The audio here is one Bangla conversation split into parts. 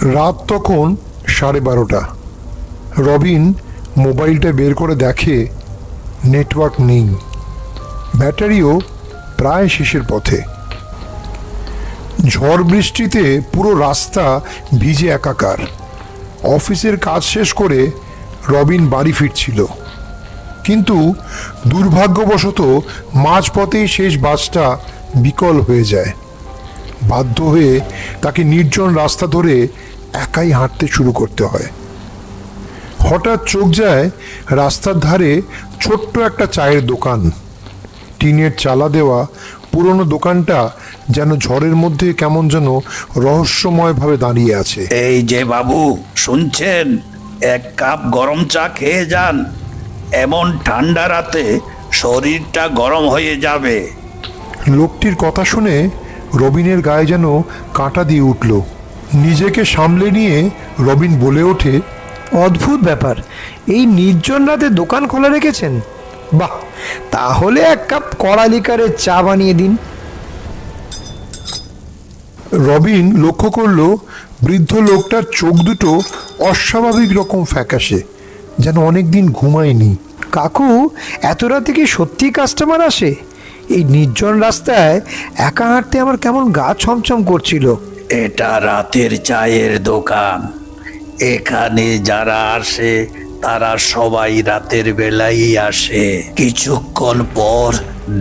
রাত তখন 12:30। রবিন মোবাইলটা বের করে দেখে নেটওয়ার্ক নেই, ব্যাটারিও প্রায় শেষের পথে। ঝড় বৃষ্টিতে পুরো রাস্তা ভিজে একাকার। অফিসের কাজ শেষ করে রবিন বাড়ি ফিরছিল, কিন্তু দুর্ভাগ্যবশত মাঝপথেই শেষ বাসটা বিকল হয়ে যায়। বাধ্য হয়ে তাকে নির্জন রাস্তা ধরে একাই হাঁটতে শুরু করতে হয়। হঠাৎ চোখ যায় রাস্তার ধারে ছোট্ট একটা চায়ের দোকান। টিনের চালা দেওয়া পুরনো দোকানটা যেন ঝড়ের মধ্যে কেমন যেন রহস্যময়ভাবে দাঁড়িয়ে আছে। এই যে বাবু, শুনছেন? এক কাপ গরম চা খেয়ে যান। এমন ঠান্ডা রাতে শরীরটা গরম হয়ে যাবে। লোকটির কথা শুনে রবিনের গায়ে যেন কাঁটা দিয়ে উঠল। নিজেকে সামলে নিয়ে রবিন বলে ওঠে, অদ্ভুত ব্যাপার, এই নির্জন রাতে দোকান খোলা রেখেছেন? বাহ, তাহলে এক কাপ কড়া লিকারের চা বানিয়ে দিন। রবিন লক্ষ্য করল বৃদ্ধ লোকটার চোখ দুটো অস্বাভাবিক রকম ফ্যাকাশে, যেন অনেকদিন ঘুমায়নি। কাকু, এত রাতে কি সত্যি কাস্টমার আসে? এই নির্জন রাস্তায় একা হাঁটতে আমার কেমন গা ছমছম করছিল। এটা রাতের চায়ের দোকান। এখানে যারা আসে তারা সবাই রাতের বেলাই আসে। কিছুক্ষণ পর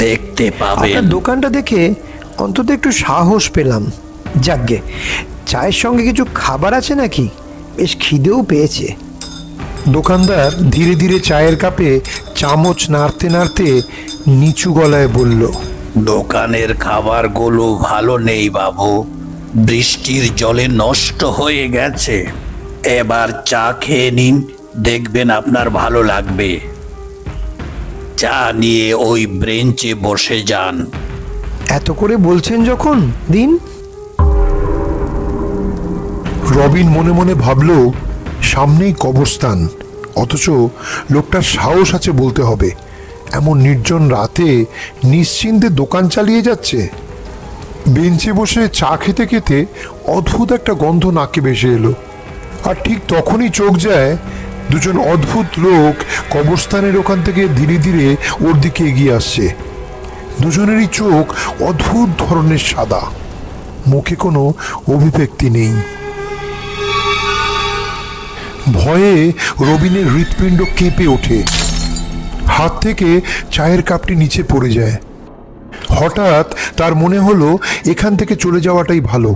দেখতে পাবেন। আপনার দোকানটা দেখে অন্তত একটু সাহস পেলাম। যাকগে, চায়ের সঙ্গে কিছু খাবার আছে নাকি? বেশ খিদেও পেয়েছে। দোকানদার ধীরে ধীরে চায়ের কাপে চামচ নাড়তে নাড়তে নিচু গলায় বলল, দোকানের খাবারগুলো ভালো নেই বাবু, বৃষ্টির জলে নষ্ট হয়ে গেছে। এবার চা খেয়ে নিন, দেখবেন আপনার ভালো লাগবে। চা নিয়ে ওই ব্রেঞ্চে বসে যান। এত করে বলছেন যখন, দিন। রবিন মনে মনে ভাবল, সামনেই কবরস্থান, অথচ লোকটার সাহস আছে বলতে হবে। এমন নির্জন রাতে নিশ্চিন্তে দোকান চালিয়ে যাচ্ছে। বেঞ্চে বসে চা খেতে খেতে অদ্ভুত একটা গন্ধ নাকে ভেসে এলো। আর ঠিক তখনই চোখ যায় দুজন অদ্ভুত লোক কবরস্থানের ওখান থেকে ধীরে ধীরে ওর দিকে এগিয়ে আসছে। দুজনেরই চোখ অদ্ভুত ধরনের সাদা, মুখে কোনো অভিব্যক্তি নেই। ভয়ে রবিনের হৃৎপিণ্ড কেঁপে ওঠে, হাত থেকে চায়ের কাপটি নিচে পড়ে যায়। হঠাৎ তার মনে হলো এখান থেকে চলে যাওয়াটাই ভালো।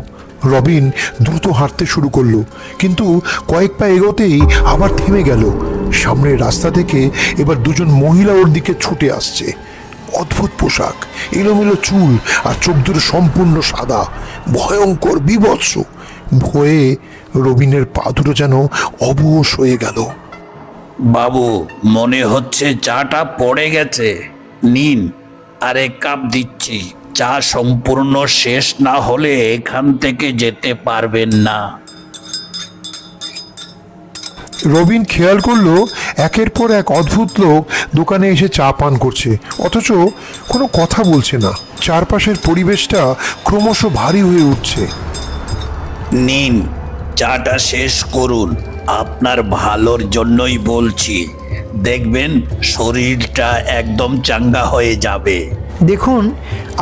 রবিন দ্রুত হাঁটতে শুরু করলো, কিন্তু কয়েক পা এগোতেই আবার থেমে গেল। সামনের রাস্তা থেকে এবার দুজন মহিলা ওর দিকে ছুটে আসছে। অদ্ভুত পোশাক, এলোমেলো চুল, আর চোখ দুটো সম্পূর্ণ সাদা, ভয়ঙ্কর, বীভৎস। ভয়ে রবিনের পা দুটো যেন অবশ হয়ে গেল। বাবু, মনে হচ্ছে চাটা পড়ে গেছে। নিন, আরেক কাপ দিচ্ছি। চা সম্পূর্ণ শেষ না হলে এখান থেকে যেতে পারবেন না। রবিন খেয়াল করলো একের পর এক অদ্ভুত লোক দোকানে এসে চা পান করছে, অথচ কোনো কথা বলছে না। চারপাশের পরিবেশটা ক্রমশ ভারী হয়ে উঠছে। নিন, চাটা শেষ করুন, আপনার ভালোর জন্যই বলছি। দেখবেন শরীরটা একদম চাঙ্গা হয়ে যাবে। দেখুন,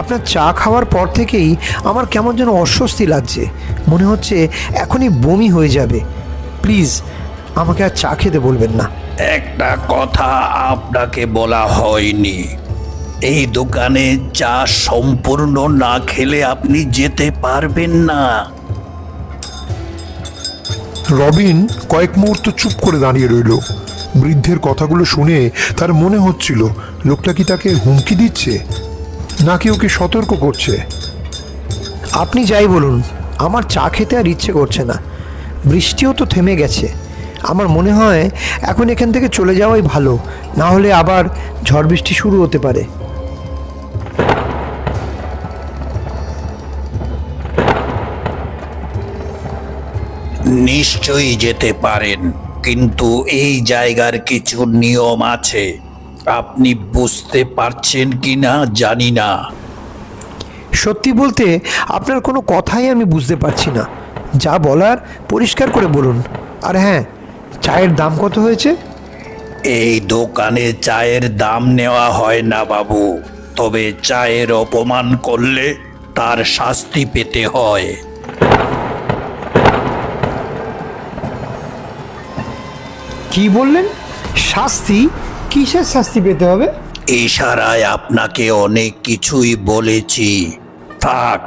আপনার চা খাওয়ার পর থেকেই আমার কেমন যেন অস্বস্তি লাগছে। মনে হচ্ছে এখনই বমি হয়ে যাবে। প্লিজ, আমাকে আর চা খেতে বলবেন না। একটা কথা আপনাকে বলা হয়নি, এই দোকানে চা সম্পূর্ণ না খেলে আপনি যেতে পারবেন না। রবিন কয়েক মুহূর্ত চুপ করে দাঁড়িয়ে রইল। বৃদ্ধের কথাগুলো শুনে তার মনে হচ্ছিল লোকটা কি তাকে হুমকি দিচ্ছে, নাকি ওকে সতর্ক করছে। আপনি যাই বলুন, আমার চা খেতে আর ইচ্ছে করছে না। বৃষ্টিও তো থেমে গেছে। আমার মনে হয় এখন এখান থেকে চলে যাওয়াই ভালো, না হলে আবার ঝড় বৃষ্টি শুরু হতে পারে। নিশ্চয়ই যেতে পারেন, কিন্তু এই জায়গার কিছু নিয়ম আছে। আপনি বুঝতে পারছেন কি না জানি না। সত্যি বলতে আপনার কোনো কথাই আমি বুঝতে পারছি না। যা বলার পরিষ্কার করে বলুন। আর হ্যাঁ, চায়ের দাম কত হয়েছে? এই দোকানে চায়ের দাম নেওয়া হয় না বাবু, তবে চায়ের অপমান করলে তার শাস্তি পেতে হয়। কি বললেন? শাস্তি? কিসের শাস্তি পেতে হবে? ইশারায় আপনাকে অনেক কিছুই বলেছি, থাক,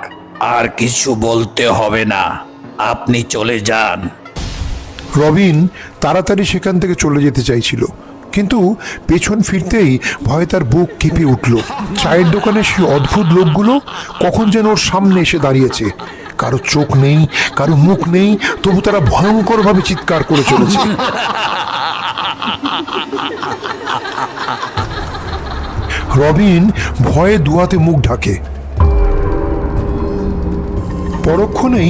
আর কিছু বলতে হবে না, আপনি চলে যান। রবিন তাড়াতাড়ি সেখান থেকে চলে যেতে চাইছিল, কিন্তু পেছন ফিরতেই ভয়ে তার বুক কেঁপে উঠল। চায়ের দোকানে সেই অদ্ভুত লোকগুলো কখন যেন ওর সামনে এসে দাঁড়িয়েছে। কারো চোখ নেই, কারো মুখ নেই, তবু তারা ভয়ঙ্করভাবে চিৎকার করে চলেছে। রবিন ভয়ে দুহাতে মুখ ঢাকে। পরক্ষণেই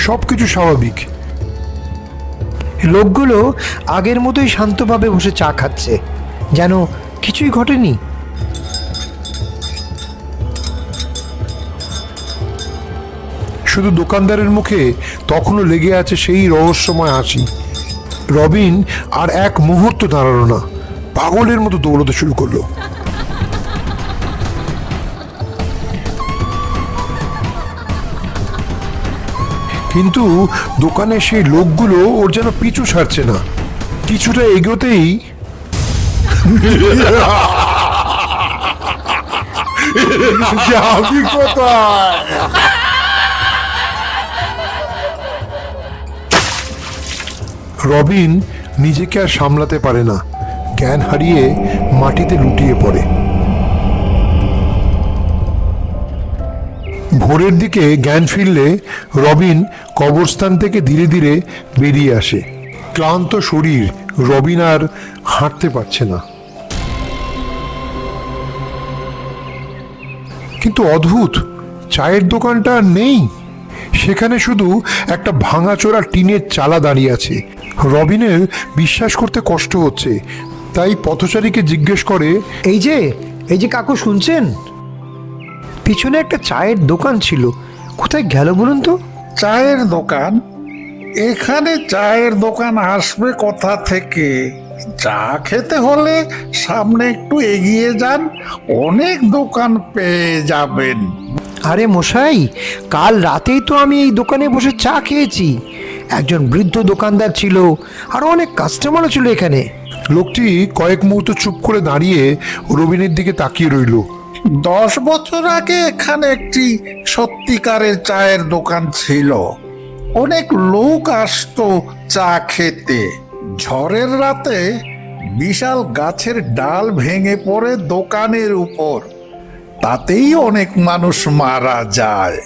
সবকিছু স্বাভাবিক। লোকগুলো আগের মতোই শান্তভাবে বসে চা খাচ্ছে, যেন কিছুই ঘটেনি। শুধু দোকানদারের মুখে তখনও লেগে আছে সেই রহস্যময় হাসি। রবিন আর এক মুহূর্ত দাঁড়ালো না, পাগলের মতো দৌড়তে শুরু করলো। কিন্তু দোকানে সেই লোকগুলো ওর যেন পিছু ছাড়ছে না। কিছুটা এগোতেই যাবি কোথায়? রবিন নিজেকে আর সামলাতে পারে না, জ্ঞান হারিয়ে মাটিতে লুটিয়ে পড়ে। ভোরের দিকে জ্ঞান ফিরলে রবিন কবরস্থান থেকে ধীরে ধীরে বেরিয়ে আসে। ক্লান্ত শরীর, রবিন আর হাঁটতে পারছে না। কিন্তু অদ্ভুত, চায়ের দোকানটা আর নেই। সেখানে শুধু একটা ভাঙাচোরা টিনের চালা দাঁড়িয়ে আছে। রবিনের বিশ্বাস করতে কষ্ট হচ্ছে, তাই পথচারীকে জিজ্ঞেস করে, এই যে কাকু, শুনছেন? পিছনে একটা চায়ের দোকান ছিল, কোথায় গেল বলুন তো? চায়ের দোকান? এখানে চায়ের দোকান আসবে কোথা থেকে? চা খেতে হলে সামনে একটু এগিয়ে যান, অনেক দোকান পেয়ে যাবেন। আরে মশাই, কাল রাতেই তো আমি এই দোকানে বসে চা খেয়েছি। একজন বৃদ্ধ দোকানদার ছিল, আর অনেক কাস্টমারও ছিল এখানে। লোকটি কয়েক মুহূর্ত চুপ করে দাঁড়িয়ে রবিনের দিকে তাকিয়ে রইল। 10 বছর আগে এখানে একটি সত্যিকারের চায়ের দোকান ছিল। অনেক লোক আসতো চা খেতে। ঝড়ের রাতে বিশাল গাছের ডাল ভেঙে পড়ে দোকানের উপর, তাতেই অনেক মানুষ মারা যায়।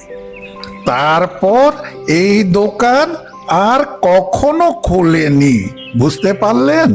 তারপর এই দোকান আর কখনো খোলেনি, বুঝতে পারলেন?